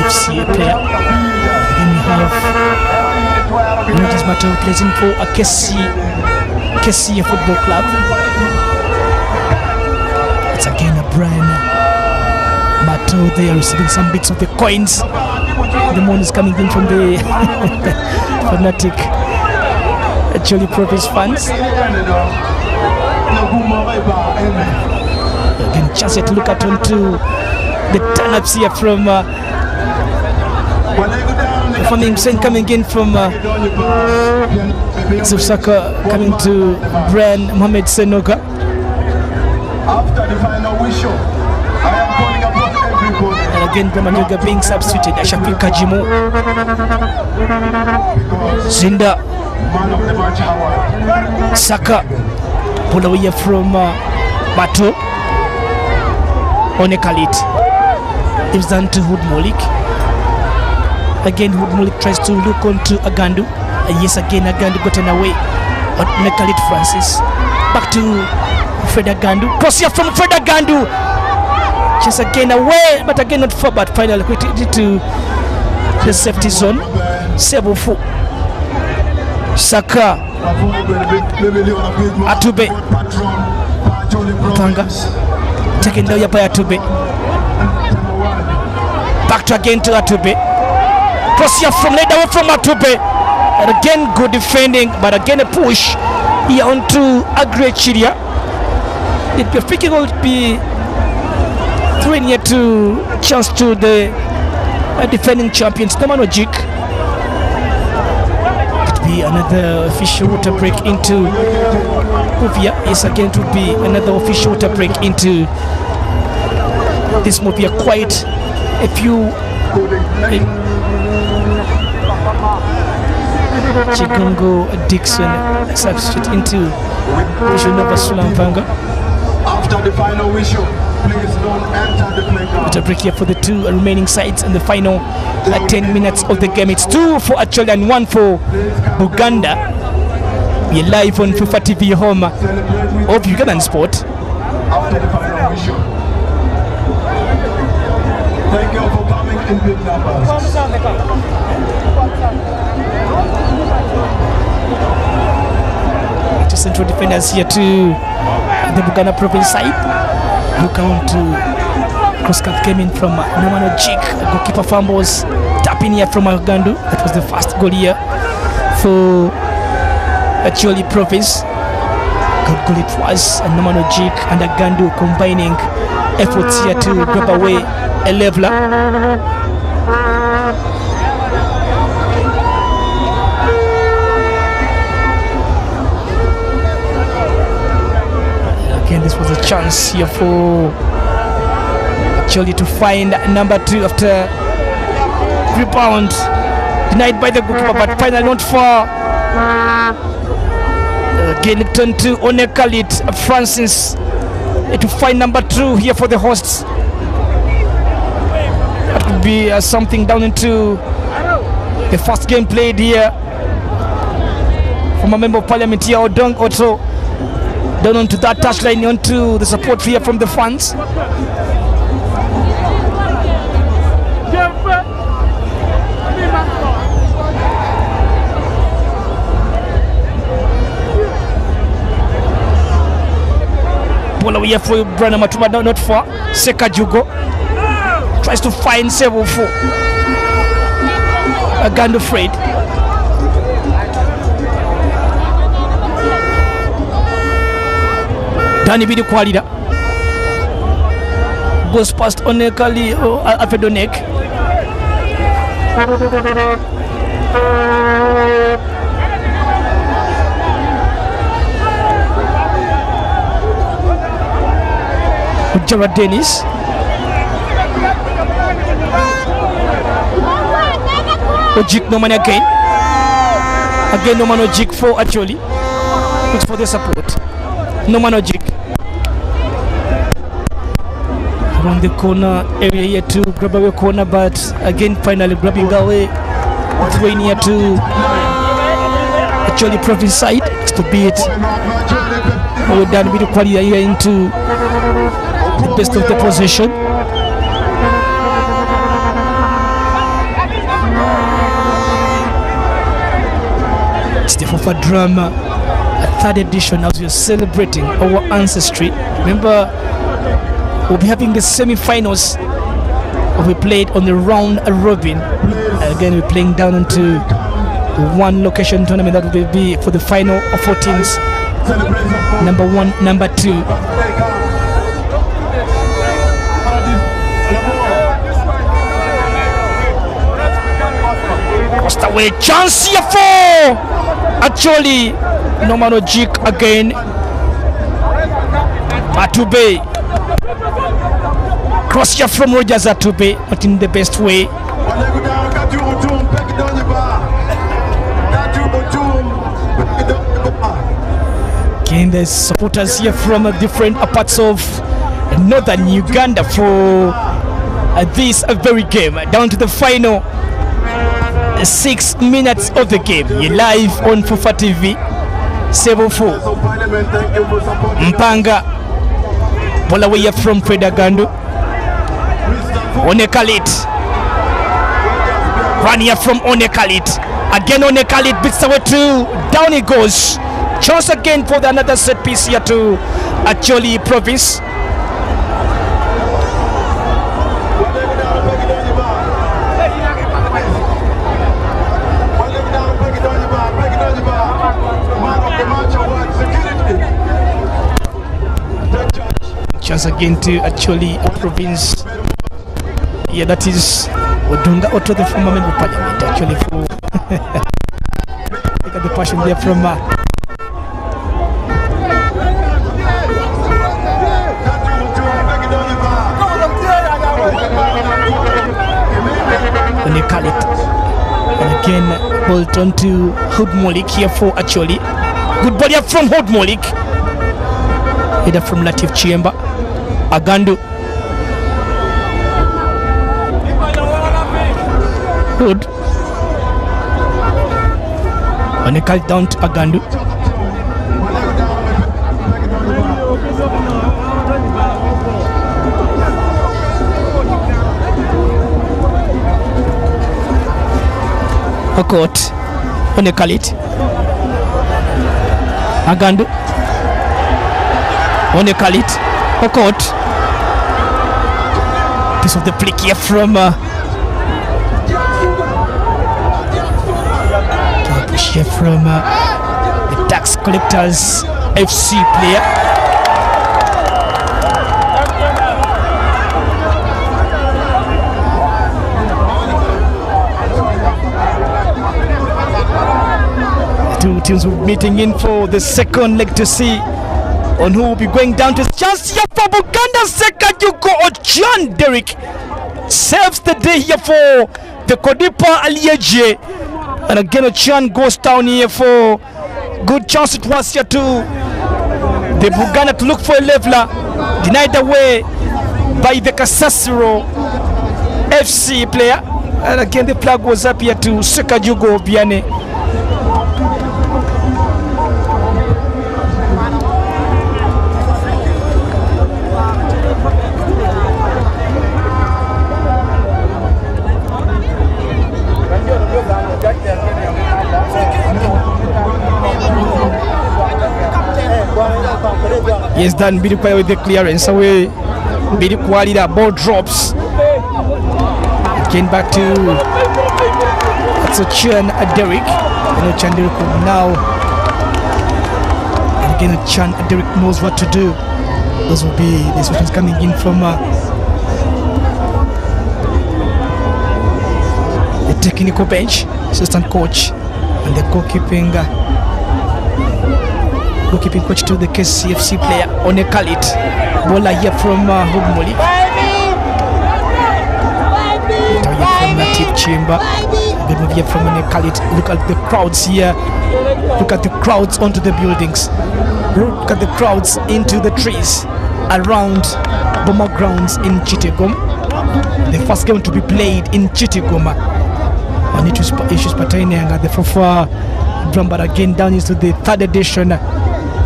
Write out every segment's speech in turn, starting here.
FCA player. Then we have Notice Matter playing for a KC Football Club. It's again a Brian Mato there receiving some bits of the coins. The money is coming in from the fanatic Acholi Province fans. Again, chance to look at onto the turn-ups here from himself coming in from Saka coming to Brian Mohamed Senoga. After the final whistle, I am calling upon everybody. And again, Brahmanyoga being substituted. Ashafi Kajimo, Zinda, Man of the match award. Saka, pull away from Bato. Onekalit. It's done to Hood Molik. Again, Hood Molik tries to look on to Agandu. Yes, again, Agandu gotten away. Onekalit Francis. Back to Fred Agandu. Cross here from Fred Agandu. Just again away, but again not far, but finally quickly to the safety zone. Sebufu. Saka. Atube. Tanga. Taken down by Atube. Back to again to Atube. Cross here from laid away from Atube. And again good defending, but again a push here onto Agrechiria. It be thinking would be throwing here to chance to the defending champions Nomano Jik. It would be another official water break into Mupia. Yes, again it would be another official water break into this Mupia. Quite a few Chigongo Dixon substitute into Nova Sulampanga. After the final whistle, please don't enter the playground. Water break here for the two remaining sides in the final 10 minutes of the game. It's 2 for Acholi and 1 for Buganda. We're live on Fufa TV home of Ugandan Sport. After the final whistle. Thank you for coming in big numbers. To central defenders here to the Buganda province side. Look on to cross cut came in from Nomano Jik. Goalkeeper fumbles. Tap in here from Agandu. That was the first goal here for Acholi province. Good goal it was. And Nomano Jik and Agandu combining efforts here to grab away a leveler. This was a chance here for Acholi to find number 2 after rebound denied by the goalkeeper, but finally not far. Again it turned to Onekalit Francis to find number 2 here for the hosts. That could be something down into the first game played here from a member of parliament here, Odong Otto. Down onto that touchline, onto the support here from the fans. Ball away for Brana Matuma, not far. Seka Jugo tries to find Sebufu. Agandu Fred. Dani Bidi Kwalida. Goes past Onekali Afedonek. Ujara Dennis. Ojik no man again. Again no man Ojik for Acholi. Looks for the support. No man Ojik. Around the corner area here to grab away corner, but again finally grabbing away throwing here to Acholi province side to beat Dan Bidu Kwalia here into the best of the possession. It's the Fufa Drum third edition as we are celebrating our ancestry. Remember, we'll be having the semi-finals. We played on the round robin. Again, we're playing down into one location tournament that will be for the final of 4 teams. Number 1, number 2. Crossed away, chance here for Acholi. Nomano Jik again. Atube. Cross here from Rogers Atube, not in the best way. Again, there's supporters here from different parts of northern Uganda for this very game. Down to the final 6 minutes of the game. You're live on Fufa TV. 7-4. Mpanga. Bola away from Predagando. Onekalit. Run here from Onekalit. Again Onekalit beats away 2. Down he goes. Chance again for another set piece here to Acholi province. Chance again to Acholi province. Yeah, that is Odunga Otto, the former member of parliament, actually, for look at the passion there from Onekalit. And again, hold on to Hoodmolik here for Acholi. Good ball here from Hoodmolik. Header from Latif Chiemba. Agandu. Good. Onekalit down to Agandu. Okot. Onekalit. Agandu. Onekalit. Okot. Piece of the flick here from push here from the tax collectors FC player. Two teams will be meeting in for the second leg to see on who will be going down to chance here for Buganda. Second you go Ojan Derek saves the day here for the Kodipa Alieje, and again Ochan goes down here for good chance it was here to the Buganda to look for a leveler, denied away by the Kasasiro FC player, and again the flag was up here to Sekajugo Biane. Yes, done Bidukwaya with the clearance away. Bidukwalida, ball drops. Again back to Ochan Derek. And Ochan Derek now. And again Ochan Derek knows what to do. Those will be the instructions coming in from the technical bench, assistant coach, and the goalkeeping coach to the KCFC player Onekalit. Bola here from Hugmoli. From Native Chamber. Good move here from Onekalit. Look at the crowds here. Look at the crowds onto the buildings. Look at the crowds into the trees around Boma grounds in Chitigom. The first game to be played in Chitigom. On issues pertaining at the Fufa Drum, but again down into the third edition.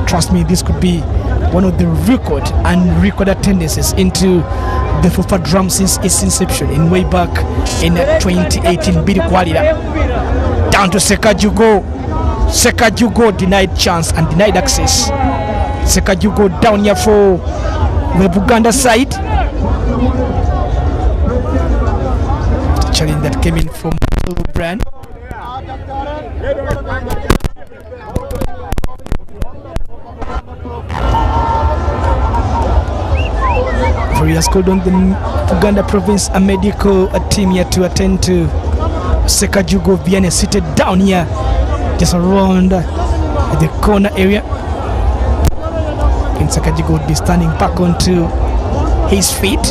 Trust me, this could be one of the record and record attendances into the Fufa Drum since its inception in way back in 2018. Bidi Kwalida down to Sekajugo. Sekajugo denied chance and denied access. Sekajugo down here for the Buganda side. The challenge that came in from Brand. He has called on the Buganda province a medical team here to attend to Sekajugo Vianney, seated down here just around the corner area. And Sekajugo would be standing back onto his feet.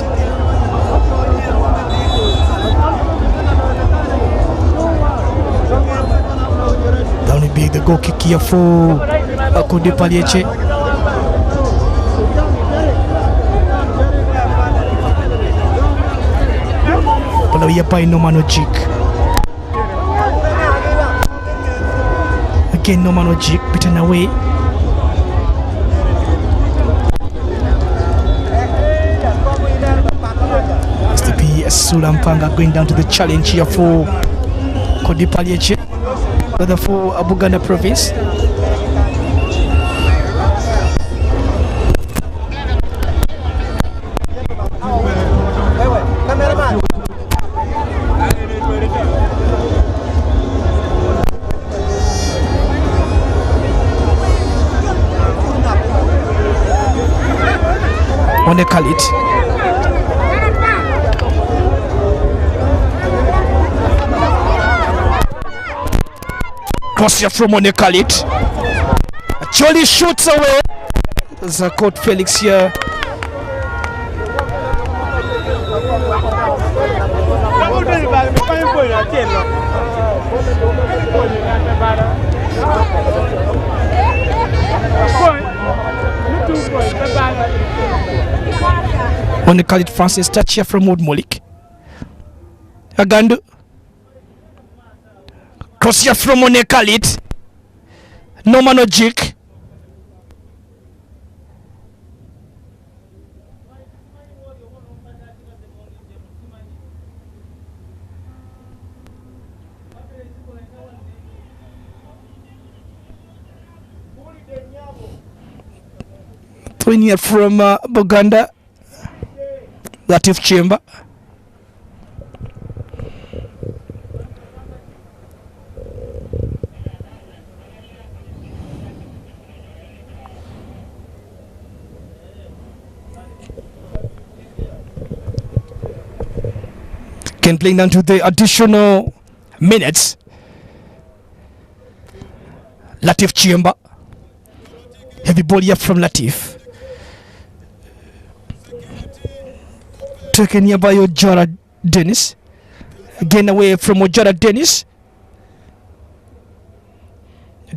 That will be the goal kick here for Acholi Palieche. Here by Nomano Jik. Again Nomano Jik beaten away. Mr. P. Sulampanga going down to the challenge here for Acholi Palieche, rather for Buganda province. Khalid. Cross here from One Khalid. Acholi shoots away. Zakot Felix here. One Khalid Francis, touch here from Wood Molik. Agandu. Cross here from One Khalid. Nomano Jik. Twin here from Buganda. Latif Chamber. Can playing down to the additional minutes. Latif Chamber. Heavy ball here from Latif. Taken here by Ojara Dennis. Again away from Ojara Dennis.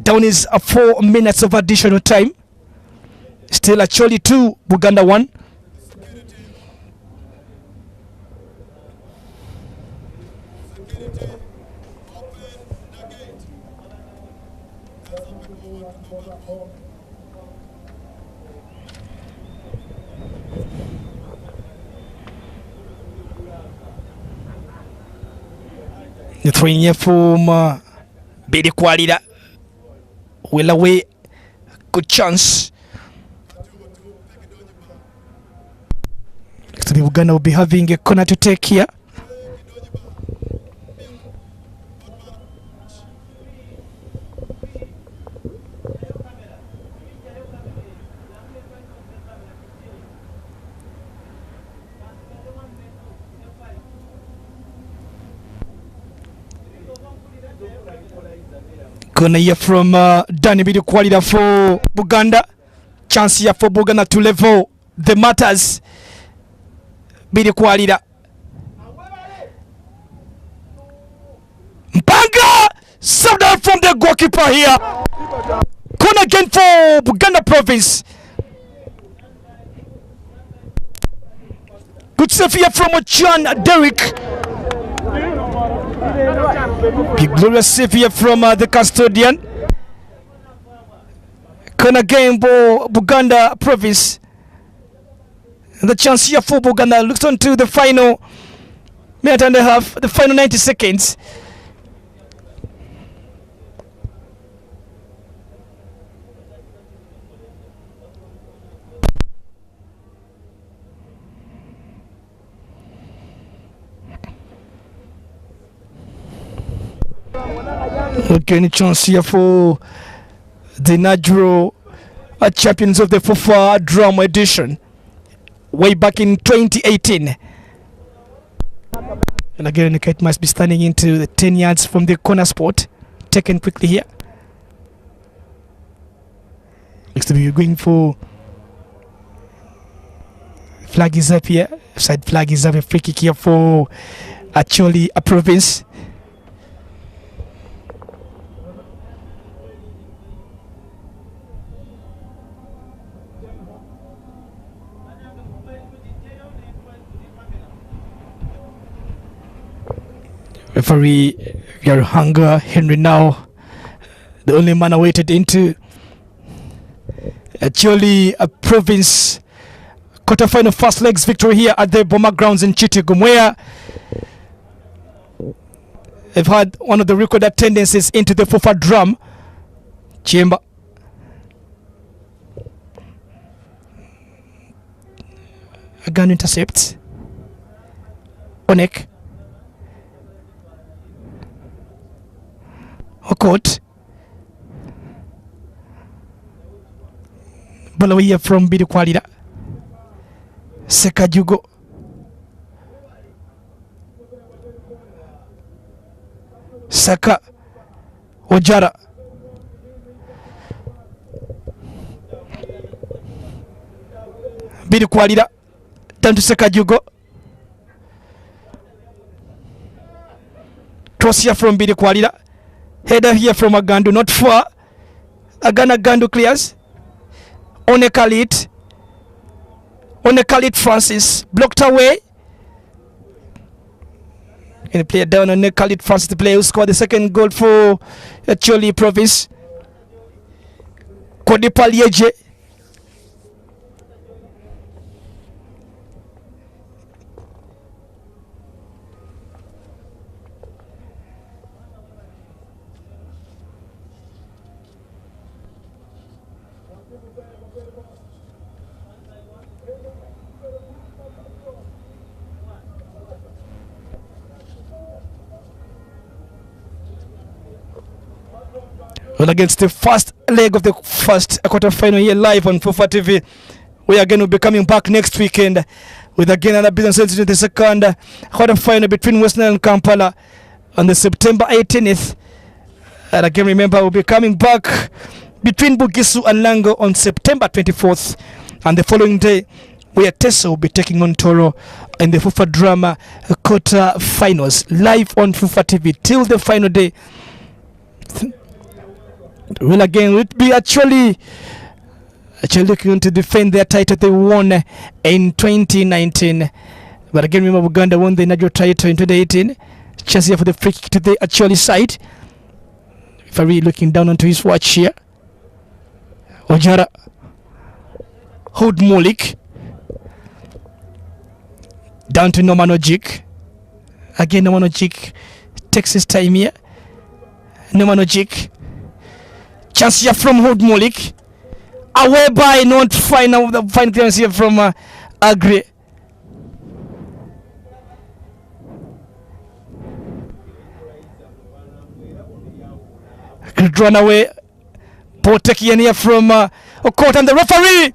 Down is 4 minutes of additional time. Still Acholi 2, Buganda 1. The throwing here from Bedi Kwalida. Well away. Good chance. Looks to be Buganda will be having a corner to take here. Corner here from Danny Bidi Kwalida for Buganda. Chance here for Buganda to level the matters. Bidi Kwalida. Mpanga! Served out from the goalkeeper here. Corner again for Buganda province. Good save here from John Derrick. Big glorious save here from the custodian. Corner game for Buganda province. And the chance here for Buganda looks on to the final minute and a half, the final 90 seconds. Okay, any chance here for the inaugural champions of the Fufa Drama edition way back in 2018. And again, the kite must be standing into the 10 yards from the corner spot. Taken quickly here. Looks to be going for flag is up here. Side flag is up. A free kick here for Acholi province. Referee Yaruhanga Henry now the only man awaited into Acholi province quarter-final first legs victory here at the Boma grounds in Chitigum, where they've had one of the record attendances into the Fufa drum chamber. A gun intercepts Onek Okot Balawiya from Bidu Kwalida Sekajugo Saka Ojara Bidu Kwalida down to Sekajugo. Cross here from Bidu Kwalida. Header here from Agandu, not far. Agandu clears. Onekalit Francis blocked away. And play down on Onekalit Francis, the player who scored the second goal for Acholi province. Kodipalieje. Well, against the first leg of the first quarter-final here live on Fufa TV. We again will be coming back next weekend with again another business into the second quarter-final between Western and Kampala on the September 18th. And again, remember, we'll be coming back between Bugisu and Lango on September 24th. And the following day, where Tessa will be taking on Toro in the Fufa Drama quarter-finals live on Fufa TV till the final day. Well, again, it be actually looking to defend their title they won in 2019. But again, remember, Buganda won the inaugural title in 2018. Chance here for the free kick to the Acholi side. If I really looking down onto his watch here. Ojara. Hood Molik. Down to Norman Ojik. Again, Norman Ojik takes his time here. Norman Ojik. Chance here from Hood Molik. Away by not final the fine clearance here from Agri. Run away. Ball taken here from Okot, and the referee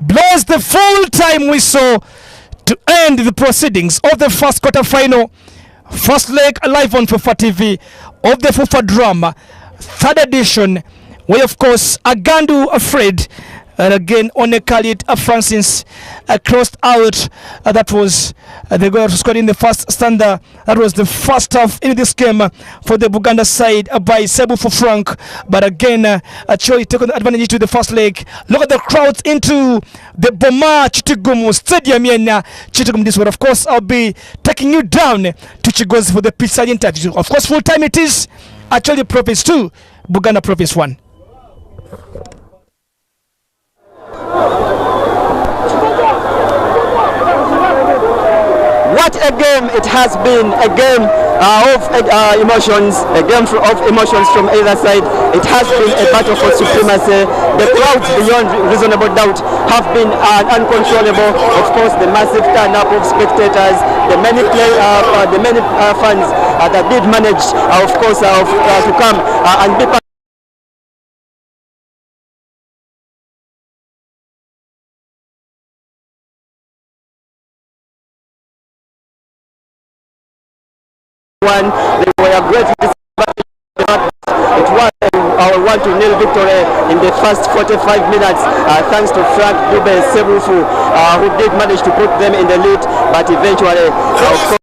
blows the full time whistle to end the proceedings of the first quarter final. First leg live on Fufa TV of the Fufa Drama, third edition, where of course Agandu afraid, and again Onekalit Francis crossed out. That was the goal scored in the first standard. That was the first half in this game for the Buganda side by Sebu for Frank. But again, Acholi took advantage to the first leg. Look at the crowds into the Boma Chitigumu Stadium here in Chitigumu. This one, of course, I'll be taking you down to Chigozi for the pizza interview. Of course, full time it is Acholi Province 2, Buganda Province 1. What a game it has been, a game emotions, a game of emotions from either side. It has been a battle for supremacy. The crowds, beyond reasonable doubt, have been uncontrollable. Of course, the massive turn-up of spectators, the many fans that did manage, of course, to come and be part. They were great. It was our 1-0 victory in the first 45 minutes, thanks to Frank Dube Sebufu, who did manage to put them in the lead, but eventually, of course,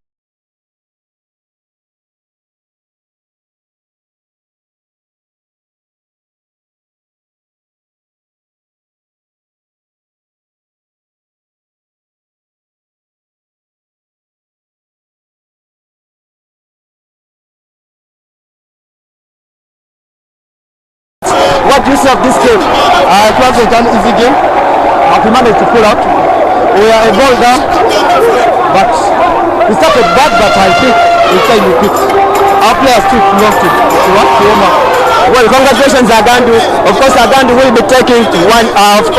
what do you say of this game? It was an easy game. We managed to pull out. We are a ball down, but we started bad, but I think inside we picked. Our players took long to warm up. Well, congratulations, Agandu. Of course, Agandu will be taking 100,000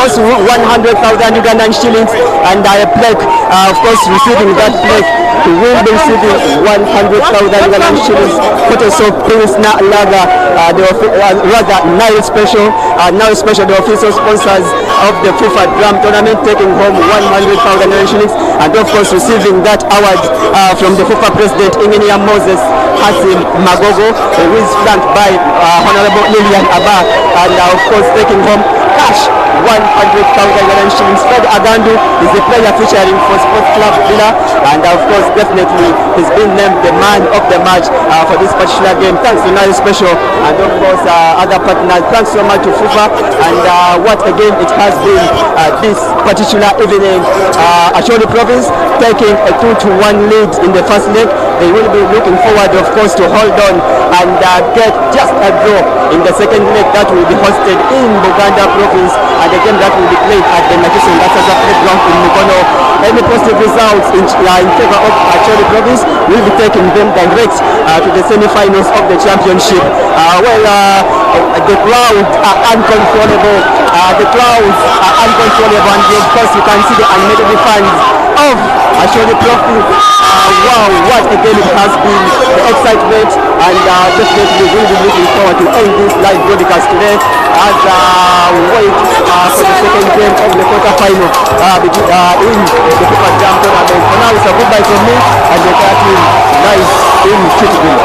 Ugandan shillings and a plaque. Of course, receiving that plaque, he will be receiving 100,000 Ugandan shillings. Photos of Prince Laga, rather Nile Special. Now special, the official sponsors of the Fufa drum tournament, taking home 100,000 shillings, and of course receiving that award from the Fufa president, Engineer Moses Hasim Magogo, who is flanked by Honorable Lilian Abba, and of course taking home cash 100,000 shillings. Fred Agandu is the player featuring for Sports Club Villa, and of course definitely he's been named the man of the match for this particular game. Thanks to Nile Special and of course other partners. Thanks so much to Fufa, and what again it has been this particular evening. Acholi province taking a 2-1 lead in the first leg. They will be looking forward, of course, to hold on and get just a draw in the second leg that will be hosted in Buganda province, and the game that will be played at the Nakiso Ngasaza playground in Mukono. Any positive results in favor of Acholi province will be taking them direct to the semi-finals of the championship. The crowds are uncontrollable. The crowds are uncontrollable, and of course you can see the unmedical fans of Acholi province. Wow, what a game it has been, the excitement, and definitely we'll be looking forward to end this live broadcast today as wait for the second game of the quarter-final in the Fufa Jam tournament. For now, it's a goodbye from me and the entire team live in Chittagong.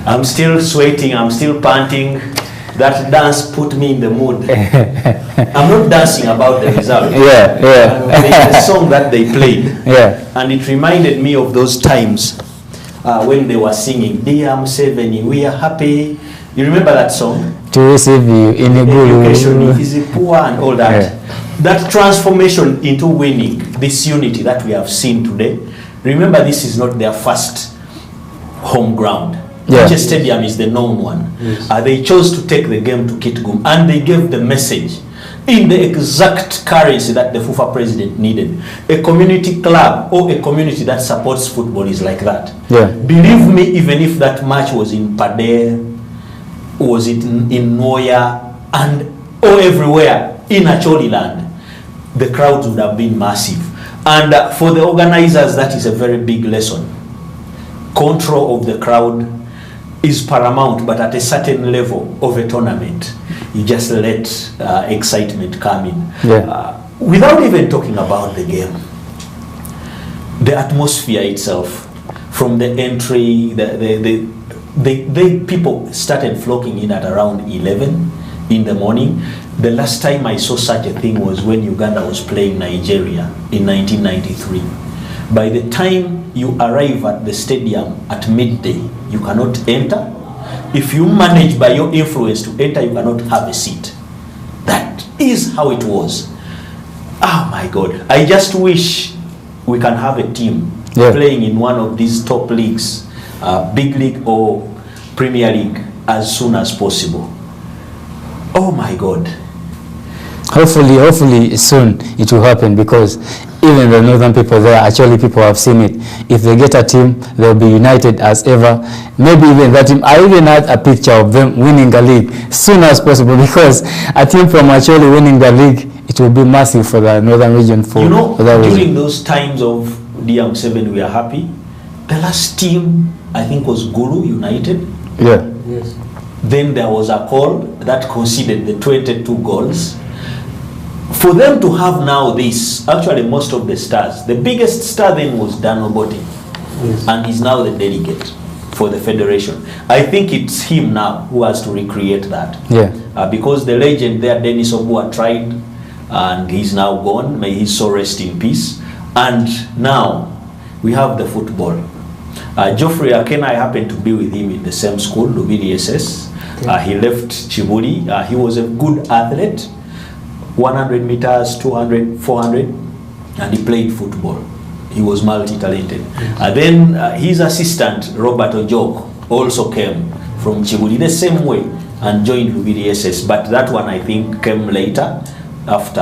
I'm still sweating, I'm still panting. That dance put me in the mood. I'm not dancing about the result. The song that they played. And it reminded me of those times when they were singing, Dear Museveni, we are happy. You remember that song? To receive you in a good education is poor and all that. That transformation into winning, this unity that we have seen today. Remember, this is not their first home ground. Manchester Stadium is the known one. They chose to take the game to Kitgum, and they gave the message in the exact currency that the Fufa president needed. A community club or a community that supports football is like that. Believe me, even if that match was in Padre, was it in Noya, or everywhere in Acholi land, the crowds would have been massive. And for the organizers, that is a very big lesson. Control of the crowd is paramount, but at a certain level of a tournament, you just let excitement come in. Without even talking about the game, the atmosphere itself, from the entry, the people started flocking in at around 11 in the morning. The last time I saw such a thing was when Uganda was playing Nigeria in 1993. By the time you arrive at the stadium at midday, you cannot enter. If you manage by your influence to enter, you cannot have a seat. That is how it was. Oh my God. I just wish we can have a team playing in one of these top leagues, big league or Premier League, as soon as possible. Oh my God. Hopefully soon it will happen, because even the northern people there, actually people have seen it. If they get a team, they'll be united as ever. Maybe even that team, I even had a picture of them winning a league as soon as possible, because a team from Acholi winning the league, it will be massive for the northern region. For during those times of DM7, we are happy. The last team, I think, was Gulu United. Then there was a call that conceded the 22 goals. For them to have now this, actually most of the stars, the biggest star then was Dan Obote, and he's now the delegate for the federation. I think it's him now who has to recreate that. Because the legend there, Dennis Obua, tried, and he's now gone. May his soul rest in peace. And now we have the football. Geoffrey Akena, I happened to be with him in the same school, Lubiri SS. He left Chibuli. He was a good athlete. 100 meters, 200, 400, and he played football. He was multi-talented. Then his assistant, Robert Ojok, also came from Chibuli the same way and joined Lubiri SS, but that one I think came later after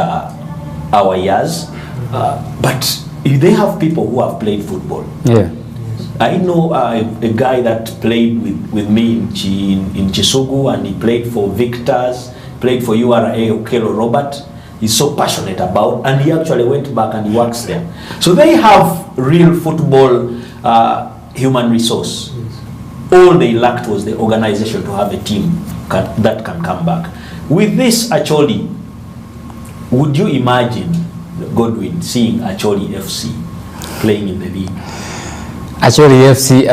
our years. But they have people who have played football. I know a guy that played with me in Chisugu, and he played for Victors, played for URA, Okelo Robert. He's so passionate about, and he actually went back and he works there. So they have real football human resource. All they lacked was the organization to have a team that can come back. With this Acholi, would you imagine, Godwin, seeing Acholi FC playing in the league? Acholi FC,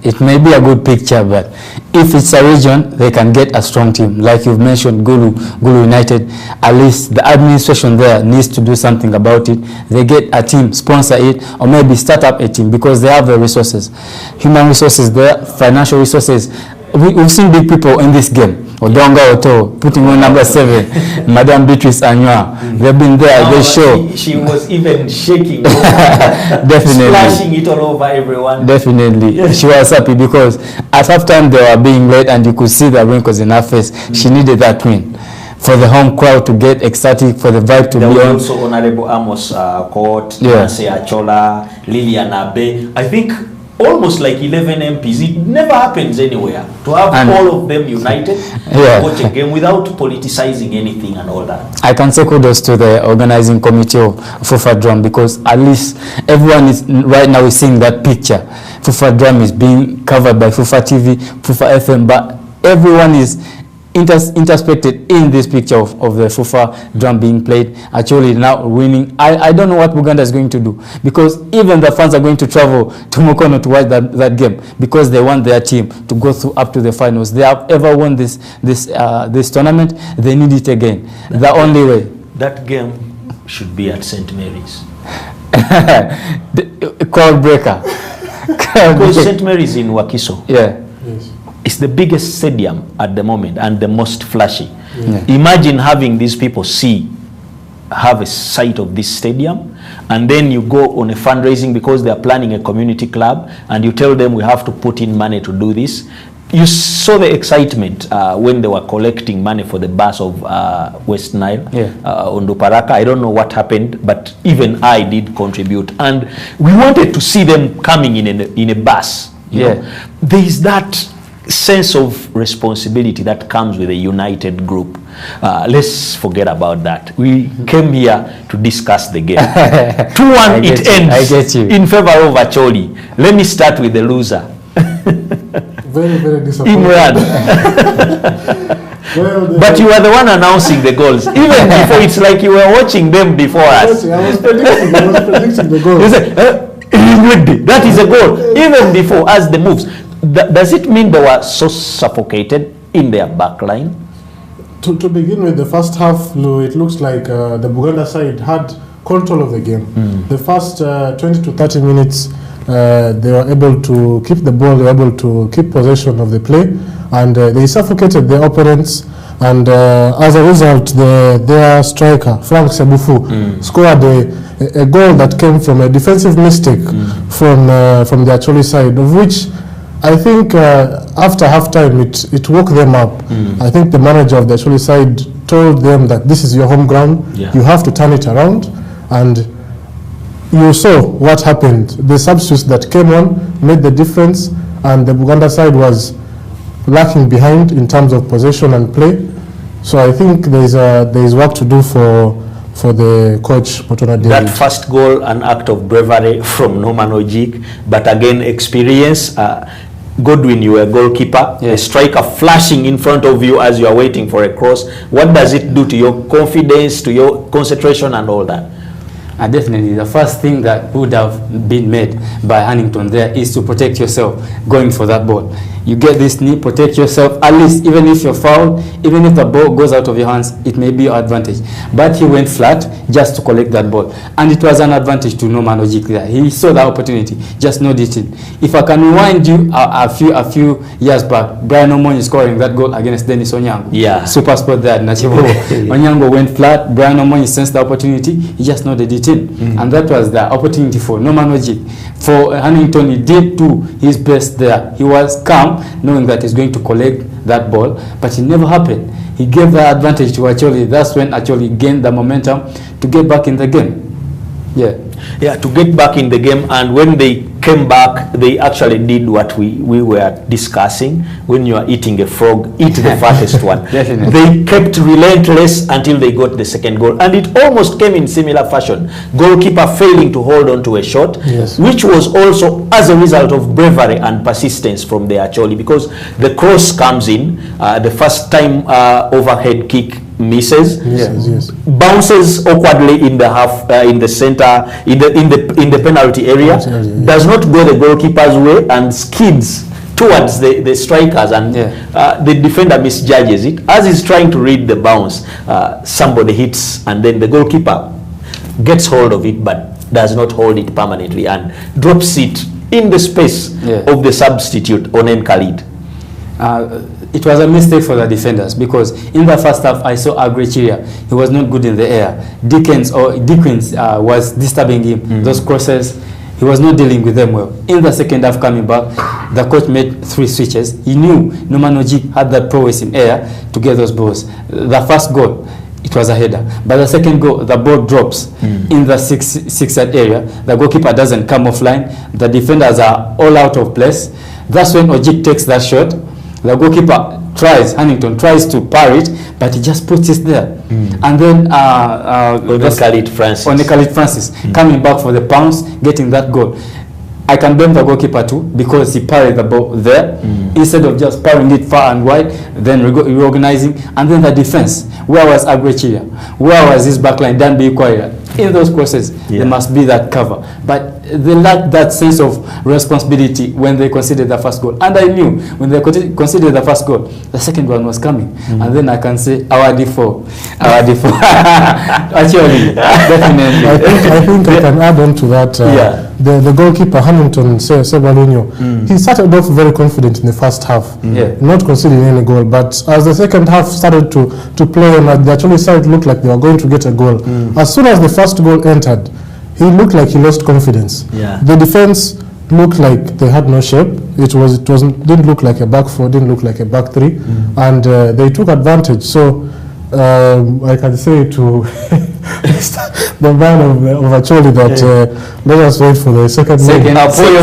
it may be a good picture, but if it's a region, they can get a strong team. Like you've mentioned, Gulu United, at least the administration there needs to do something about it. They get a team, sponsor it, or maybe start up a team, because they have the resources. Human resources there, financial resources. We've seen big people in this game. Odonga Oto, putting on number 7, Madame Beatrice Anywa. They've been there, they show. She was even shaking, definitely, splashing it all over everyone. Definitely, she was happy, because at half time they were being led and you could see the wrinkles in her face. She needed that win for the home crowd to get ecstatic, for the vibe to be on. Also Honorable Amos Court, Nancy Achola, Lilian Abe. I think almost like 11 MPs. It never happens anywhere to have all of them united watch a game without politicizing anything and all that. I can say kudos to the organizing committee of Fufa Drum, because at least everyone is right now is seeing that picture. Fufa Drum is being covered by Fufa TV, Fufa FM, but everyone is introspected in this picture of the Fufa drum being played, Acholi now winning. I don't know what Buganda is going to do, because even the fans are going to travel to Mukono to watch that game, because they want their team to go through up to the finals. They have ever won this tournament. They need it again. The only way. That game should be at St. Mary's. Call breaker. Because St. Mary's in Wakiso. Yeah. Yes. It's the biggest stadium at the moment and the most flashy. Yeah. Imagine having these people have a sight of this stadium, and then you go on a fundraising because they are planning a community club, and you tell them we have to put in money to do this. You saw the excitement when they were collecting money for the bus of West Nile, on Duparaka. I don't know what happened, but even I did contribute, and we wanted to see them coming in a bus. You know? There is that sense of responsibility that comes with a united group. Let's forget about that. We came here to discuss the game. 2-1 it ends in favor of Acholi. Let me start with the loser. Very, very disappointing. Imran. But you were the one announcing the goals. Even before, it's like you were watching them before us. I was predicting the goal. You say, that is a goal. Even before us, the moves. Does it mean they were so suffocated in their back line? To begin with, the first half, it looks like the Buganda side had control of the game. The first 20 to 30 minutes, they were able to keep the ball, they were able to keep possession of the play, and they suffocated their opponents. And as a result, their striker, Frank Sebufu, scored a goal that came from a defensive mistake from the Acholi side, of which I think after halftime it woke them up. I think the manager of the Acholi side told them that this is your home ground, you have to turn it around, and you saw what happened. The substitutes that came on made the difference, and the Buganda side was lacking behind in terms of possession and play. So I think there is work to do for the coach, Motona David. That first goal, an act of bravery from Norman Ojik, but again experience. Godwin, you were a goalkeeper, a striker flashing in front of you as you are waiting for a cross. What does it do to your confidence, to your concentration and all that? Definitely, the first thing that would have been made by Hannington there is to protect yourself going for that ball. You get this knee, protect yourself, at least even if you're fouled, even if the ball goes out of your hands, it may be your advantage. But he went flat just to collect that ball. And it was an advantage to Norman Ojik there. He saw the opportunity, just noticed it. If I can rewind you a few years back, Brian Omonyi scoring that goal against Dennis Onyango. Super spot there, Nachivo. Onyango went flat, Brian Omonyi sensed the opportunity, he just nodded it in. And that was the opportunity for Norman Ojik. For Hannington, he did do his best there. He was calm, knowing that he's going to collect that ball, but it never happened. He gave the advantage to Acholi. That's when Acholi gained the momentum to get back in the game. To get back in the game, and when they came back, they actually did what we were discussing. When you are eating a frog, eat the fattest one. Definitely. They kept relentless until they got the second goal, and it almost came in similar fashion. Goalkeeper failing to hold on to a shot, which was also as a result of bravery and persistence from the Acholi, because the cross comes in, the first time overhead kick misses, bounces awkwardly in the half, in the center, in the penalty area, does not go the goalkeeper's way and skids towards the strikers, and the defender misjudges it. As he's trying to read the bounce, somebody hits, and then the goalkeeper gets hold of it but does not hold it permanently and drops it in the space of the substitute, Onen Khalid. It was a mistake for the defenders, because in the first half I saw Agrechiria. He was not good in the air. Dickens was disturbing him. Those crosses, he was not dealing with them well. In the second half coming back, the coach made 3 switches. He knew Norman Ojik had that prowess in air to get those balls. The first goal, it was a header. But the second goal, the ball drops in the six-yard area. The goalkeeper doesn't come offline. The defenders are all out of place. That's when Ojik takes that shot. The goalkeeper Hannington tries to parry it, but he just puts it there. And then Khalid Francis coming back for the pounce, getting that goal. I can blame the goalkeeper too, because he parried the ball there instead of just parrying it far and wide, then reorganizing. And then the defense, where was Agrechilia? Where was his backline? Dan B. Quire? In those crosses, there must be that cover. But they lacked that sense of responsibility when they conceded the first goal. And I knew when they conceded the first goal, the second one was coming. And then I can say, our default. Actually, definitely. I think I can add on to that. The goalkeeper, Hamilton Sebalunyo, he started off very confident in the first half, not conceding any goal. But as the second half started to play, and the Acholi side looked like they were going to get a goal. As soon as the first goal entered, he looked like he lost confidence. The defense looked like they had no shape. It didn't look like a back four, didn't look like a back three, and they took advantage. So I can say to the man of Acholi that let us wait for the second leg. Second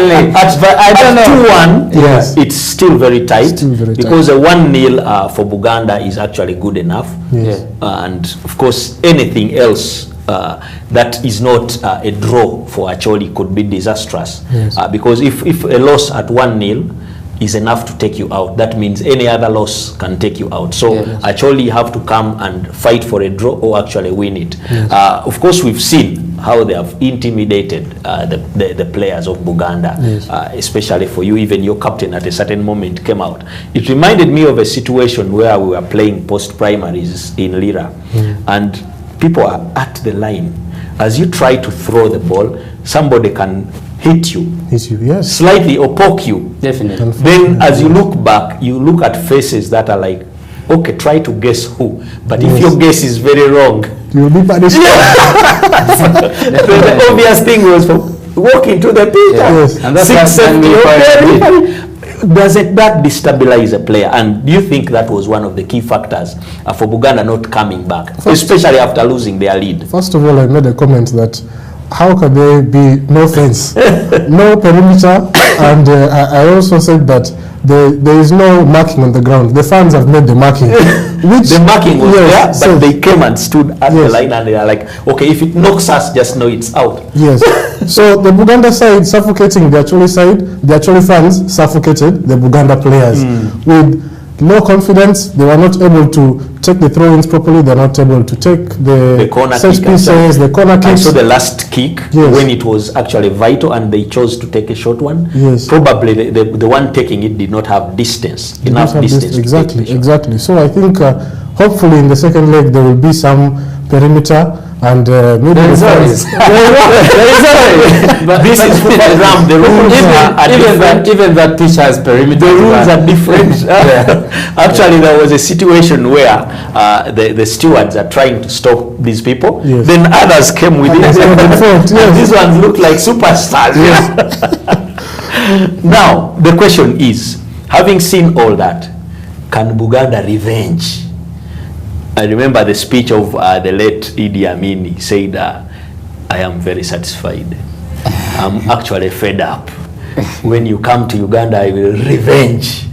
leg. But I don't know. 2-1. Yes. It's still very tight. Because a 1-0 for Buganda is actually good enough. Yes. And of course, anything else that is not a draw for Acholi could be disastrous. Yes. Because if a loss at 1-0 is enough to take you out, that means any other loss can take you out. So Acholi have to come and fight for a draw or actually win it. Yes. Of course, we've seen how they have intimidated the players of Buganda, especially for you. Even your captain at a certain moment came out. It reminded me of a situation where we were playing post-primaries in Lira, and people are at the line. As you try to throw the ball, somebody can hit you, yes, slightly, or poke you. Definitely. Then as you look back, you look at faces that are like, okay, try to guess who. But if your guess is very wrong, you'll be punished. The obvious thing was for walking to the pitch. Yes. And that's does that destabilize a player? And do you think that was one of the key factors for Buganda not coming back, especially after losing their lead? First of all, I made a comment that how can there be no fence, no perimeter, and I also said that there is no marking on the ground. The fans have made the marking. Which the marking was there, so but they came and stood at the line and they are like, okay, if it knocks us, just know it's out. Yes. So the Buganda side suffocating the Acholi side, the Acholi fans suffocated the Buganda players. With no confidence, they were not able to take the throw-ins properly. They're not able to take the corner set pieces, the corner kicks. So the last kick, when it was actually vital and they chose to take a short one, probably the one taking it did not have enough distance. Exactly. So I think hopefully in the second leg there will be some perimeter, and maybe this is Fufa ground. The rules are different. Even that pitch has perimeter. The rules are different. Actually, there was a situation where the stewards are trying to stop these people. Then others came with it. These ones look like superstars. Now, the question is, having seen all that, can Buganda revenge? I remember the speech of the late Idi Amin. He said, I am very satisfied. I'm actually fed up. When you come to Uganda, I will revenge.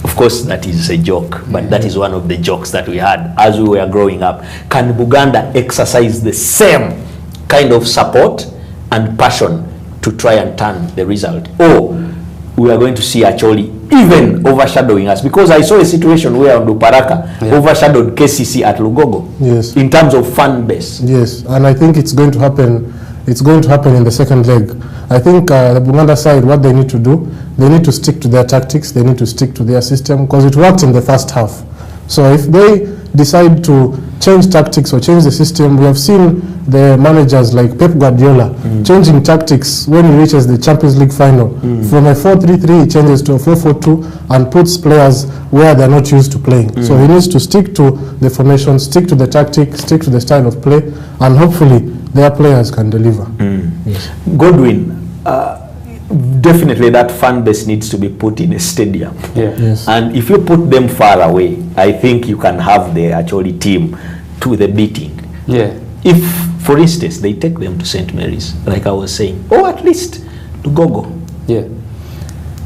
Of course, that is a joke, but that is one of the jokes that we had as we were growing up. Can Buganda exercise the same kind of support and passion to try and turn the result? Or we are going to see Acholi even overshadowing us? Because I saw a situation where Duparaka overshadowed KCC at Lugogo in terms of fan base. Yes, and I think it's going to happen. It's going to happen in the second leg. I think the Buganda side, what they need to do, they need to stick to their tactics. They need to stick to their system, because it worked in the first half. So if they decide to change tactics or change the system, we have seen the managers like Pep Guardiola changing tactics when he reaches the Champions League final. From a 4-3-3 he changes to a 4-4-2 and puts players where they're not used to playing. So he needs to stick to the formation, stick to the tactics, stick to the style of play, and hopefully their players can deliver. Godwin, definitely that fan base needs to be put in a stadium. And if you put them far away, I think you can have the Acholi team to the beating. If, for instance, they take them to St. Mary's, like I was saying, or at least to Gogo.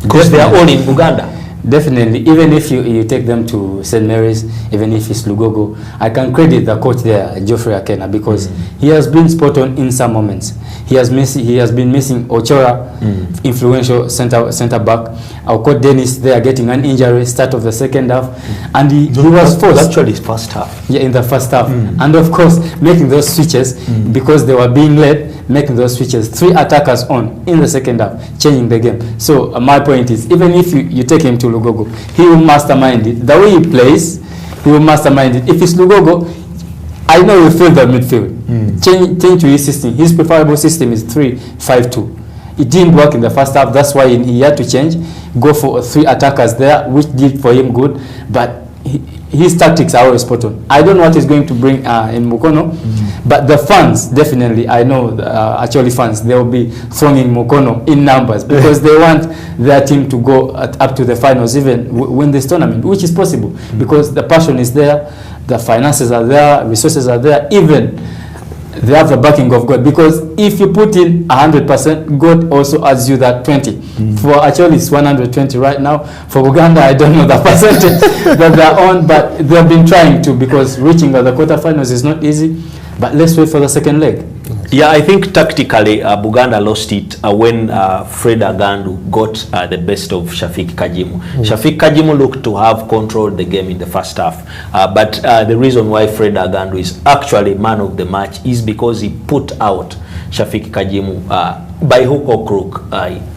Because they are all in Buganda. Definitely, even if you take them to St. Mary's, even if it's Lugogo, I can credit the coach there, Geoffrey Akena, because he has been spot on in some moments. He has been missing Ochora, influential center back. Our coach Dennis there getting an injury start of the second half, and he was forced. Actually, first half. Yeah, in the first half, and of course making those switches because they were being led, making those switches. 3 attackers on in the second half, changing the game. So my point is, even if you take him to Lugogo, he will mastermind it. The way he plays, he will mastermind it. If it's Lugogo, I know he will fill the midfield. Change to his system. His preferable system is 3-5-2. It didn't work in the first half. That's why he had to change, go for 3 attackers there, which did for him good. But his tactics are always spot on. I don't know what he's going to bring in Mukono, but the fans, definitely, I know Acholi fans, they will be thronging Mukono in numbers because they want their team to go up to the finals, even win this tournament, which is possible because the passion is there, the finances are there, resources are there, even they have the backing of God, because if you put in 100%, God also adds you that 20. For Acholi, it's 120 right now. For Buganda, I don't know the percentage that they're on, but they've been trying to, because reaching the quarterfinals is not easy. But let's wait for the second leg. Yeah, I think tactically Buganda lost it when Fred Agandu got the best of Shafiq Kajimu. Shafiq Kajimu looked to have controlled the game in the first half. But the reason why Fred Agandu is actually man of the match is because he put out Shafiq Kajimu by hook or crook.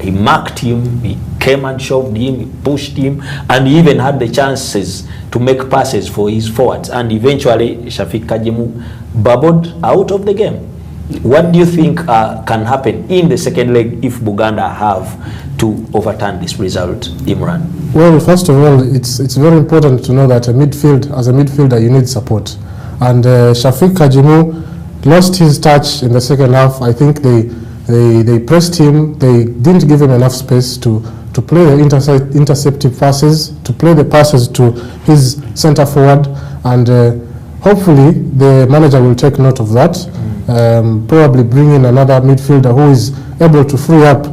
He marked him, he came and shoved him, he pushed him, and he even had the chances to make passes for his forwards. And eventually Shafiq Kajimu bubbled out of the game. What do you think can happen in the second leg if Buganda have to overturn this result, Imran? Well, first of all, it's very important to know that as a midfielder, you need support. And Shafiq Kajimu lost his touch in the second half. I think they pressed him. They didn't give him enough space to play the interceptive passes, to play the passes to his center forward. And hopefully the manager will take note of that. Probably bring in another midfielder who is able to free up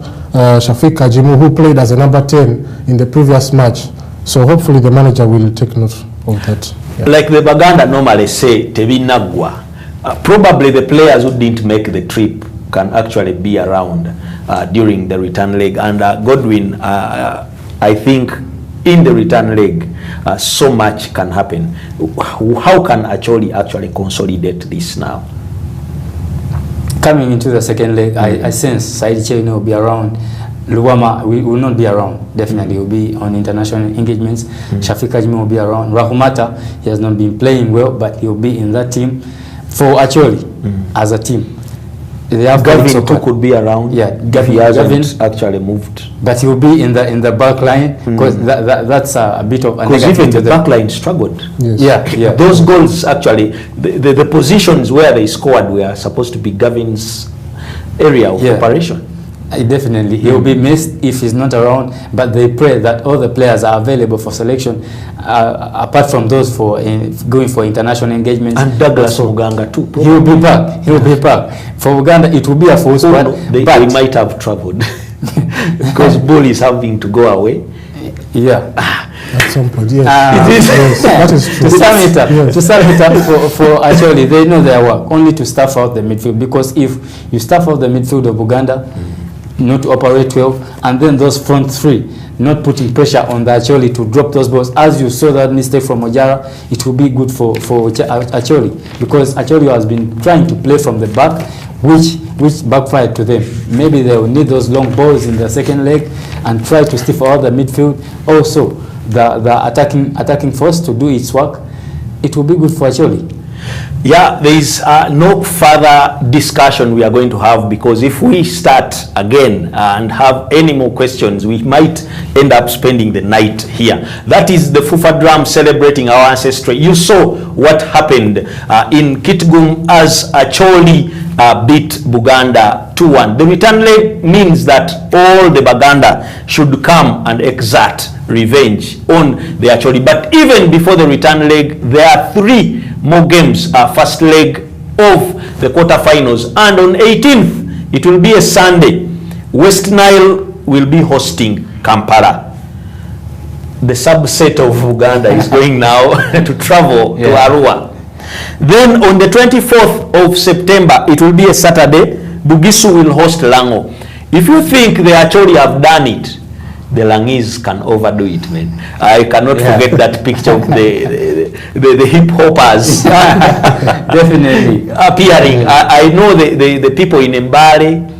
Shafiq Kajimu, who played as a number 10 in the previous match. So hopefully the manager will take note of that. Yeah. Like the Baganda normally say, Tebinagwa, probably the players who didn't make the trip can actually be around during the return leg. And Godwin, I think in the return leg, so much can happen. How can Acholi actually consolidate this now? Coming into the second leg, I sense Said Chene will be around. Luwama will not be around. Definitely, will be on international engagements. Shafiq Kajimu will be around. Rahumata, he has not been playing well, but he will be in that team. For Acholi, as a team, they have Gavin too could be around. Yeah, Gavin hasn't actually moved, but he will be in the back line because that's a bit of a because negative. Even the back line struggled. Yes. Yeah. Those goals actually, the positions where they scored were supposed to be Gavin's area of operation. Definitely, he will be missed if he's not around. But they pray that all the players are available for selection, apart from those for going for international engagements. And Douglas Muganga too. He will be back. He will be back. For Uganda, it will be a full squad. They might have troubled because Bull is having to go away. Yeah. At some point, yes. Yes, that is true. To sum it up for Acholi, they know their work, only to staff out the midfield. Because if you staff out the midfield of Uganda, not to operate well, and then those front three not putting pressure on the Acholi to drop those balls, as you saw that mistake from Ojara, it will be good for Acholi, because Acholi has been trying to play from the back, which backfired to them. Maybe they will need those long balls in the second leg and try to stiff out the midfield. Also, the attacking force to do its work. It will be good for Acholi. Yeah, there is no further discussion we are going to have, because if we start again and have any more questions, we might end up spending the night here. That is the Fufa drum celebrating our ancestry. You saw what happened in Kitgum as Acholi beat Buganda 2-1. The return leg means that all the Buganda should come and exert revenge on the Acholi. But even before the return leg, there are 3 more games, first leg of the quarterfinals, and on 18th it will be a Sunday. West Nile will be hosting Kampala. 2 the subset of Uganda is going now to travel to Arua. Then on the 24th of September, it will be a Saturday, Bugisu will host Lango. If you think the Acholi have done it, the Langese can overdo it, man. I cannot forget that picture of the hip hoppers Definitely appearing. I know the people in Mbale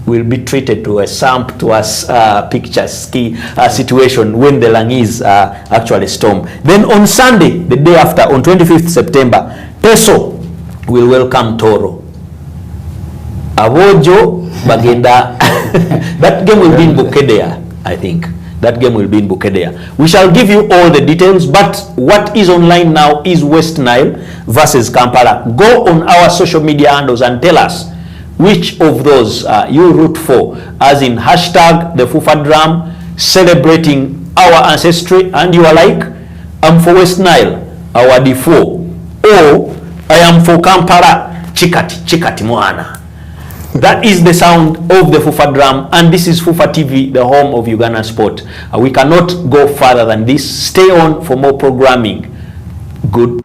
will be treated to a picture ski situation when the Langese actually storm. Then on Sunday, the day after, on 25th September, Peso will welcome Toro. Avojo Bagenda. That game will be in Bukedea, I think. That game will be in Bukedea. We shall give you all the details, but what is online now is West Nile versus Kampala. Go on our social media handles and tell us which of those you root for, as in hashtag the Fufa drum, celebrating our ancestry, and you are like, I'm for West Nile, our D4, or I am for Kampala, chikati mwana. That is the sound of the Fufa drum, and this is Fufa TV, the home of Ugandan sport. We cannot go further than this. Stay on for more programming. Good.